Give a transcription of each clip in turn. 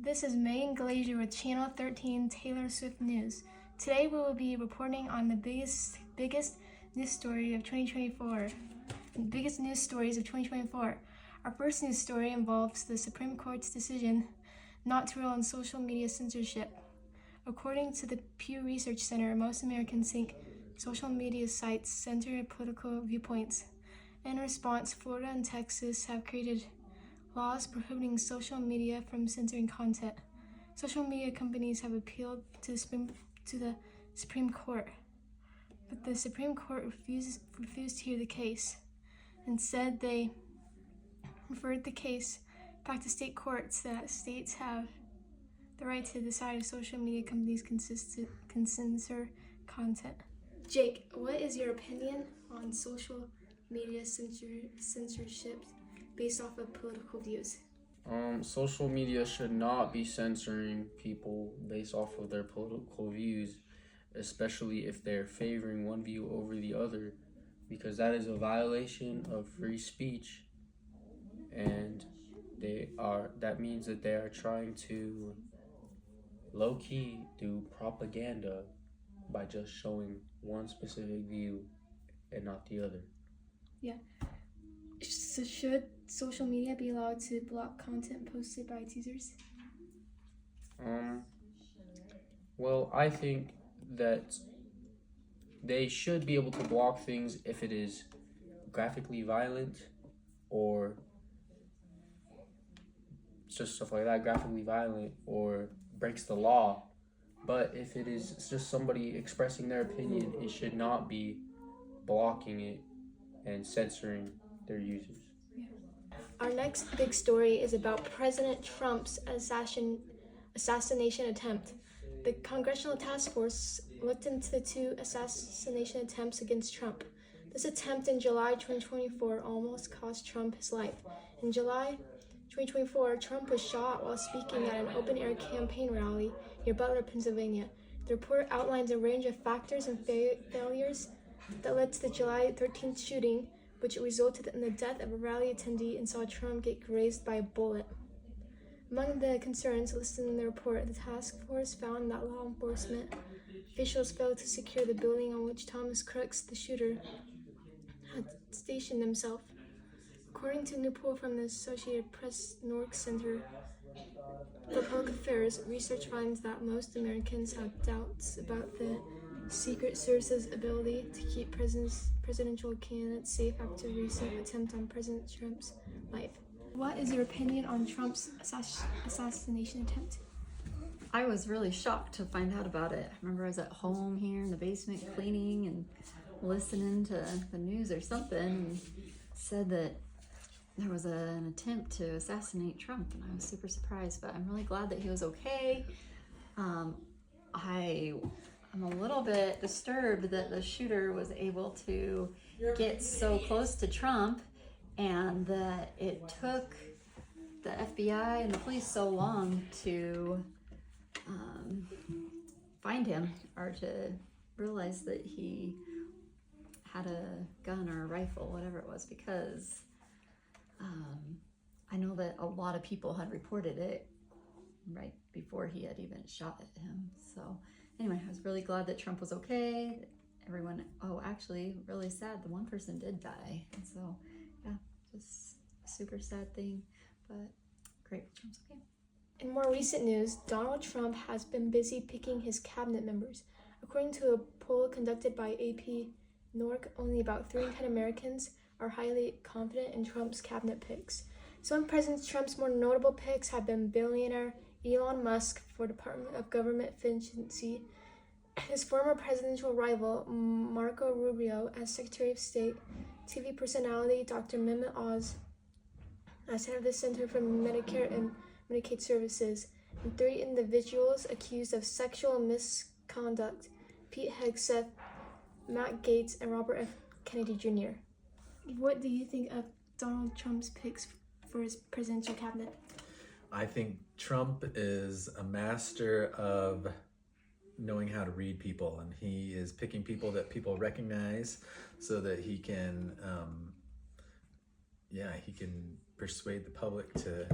This is Megan Glazier with Channel 13 Taylor Swift News. Today we will be reporting on the biggest news story of 2024. Biggest news stories of 2024. Our first news story involves the Supreme Court's decision not to rule on social media censorship. According to the Pew Research Center, most Americans think social media sites censor political viewpoints. In response, Florida and Texas have created laws prohibiting social media from censoring content. Social media companies have appealed to the Supreme Court, but the Supreme Court refused to hear the case. Instead, they referred the case back to state courts that states have the right to decide if social media companies can censor content. Jake, what is your opinion on social media censorship based off of political views? Social media should not be censoring people based off of their political views, especially if they're favoring one view over the other, because that is a violation of free speech, and that means that they are trying to low-key do propaganda by just showing one specific view and not the other. Yeah. So should social media be allowed to block content posted by its users? Well, I think that they should be able to block things if it is graphically violent or just stuff like that, graphically violent or breaks the law. But if it is just somebody expressing their opinion, it should not be blocking it and censoring their users. Yeah. Our next big story is about President Trump's assassination attempt. The Congressional Task Force looked into the two assassination attempts against Trump. This attempt in July 2024 almost cost Trump his life. In July 2024, Trump was shot while speaking at an open-air campaign rally near Butler, Pennsylvania. The report outlines a range of factors and failures that led to the July 13th shooting, which resulted in the death of a rally attendee and saw Trump get grazed by a bullet. Among the concerns listed in the report, the task force found that law enforcement officials failed to secure the building on which Thomas Crooks, the shooter, had stationed himself. According to a new poll from the Associated Press Nork Center for Public Affairs, research finds that most Americans have doubts about the Secret Service's ability to keep presidential candidates safe after a recent attempt on President Trump's life. What is your opinion on Trump's assassination attempt? I was really shocked to find out about it. I remember I was at home here in the basement cleaning and listening to the news or something, and said that there was an attempt to assassinate Trump, and I was super surprised, but I'm really glad that he was okay. I'm a little bit disturbed that the shooter was able to get so close to Trump and that it took the FBI and the police so long to find him or to realize that he had a gun or a rifle, whatever it was, because I know that a lot of people had reported it right before he had even shot at him. So anyway, I was really glad that Trump was okay. Everyone, actually really sad, the one person did die. And so yeah, just a super sad thing, but great, Trump's okay. In more recent news, Donald Trump has been busy picking his cabinet members. According to a poll conducted by AP Nork, only about 3 in 10 Americans are highly confident in Trump's cabinet picks. Some of President Trump's more notable picks have been billionaire Elon Musk for Department of Government Efficiency, his former presidential rival Marco Rubio as Secretary of State, TV personality Dr. Mehmet Oz as head of the Center for Medicare and Medicaid Services, and 3 individuals accused of sexual misconduct: Pete Hegseth, Matt Gaetz, and Robert F. Kennedy Jr. What do you think of Donald Trump's picks for his presidential cabinet? I think Trump is a master of knowing how to read people, and he is picking people that people recognize so that he can persuade the public to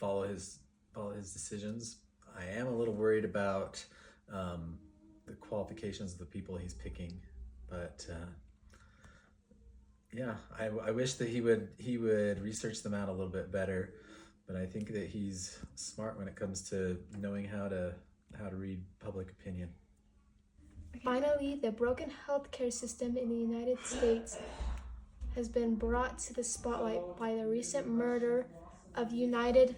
follow his decisions. I am a little worried about the qualifications of the people he's picking, but yeah, I wish that he would research them out a little bit better. But I think that he's smart when it comes to knowing how to read public opinion. Finally, the broken healthcare system in the United States has been brought to the spotlight by the recent murder of United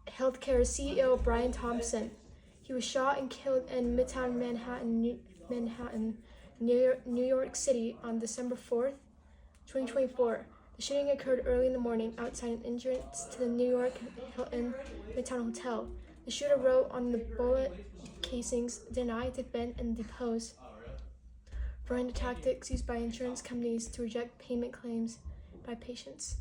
Healthcare CEO Brian Thompson. He was shot and killed in Midtown Manhattan, New York City on December 4th, 2024. The shooting occurred early in the morning outside an entrance to the New York Hilton Midtown Hotel. The shooter wrote on the bullet casings, "Deny, defend, and depose," referring to tactics used by insurance companies to reject payment claims by patients.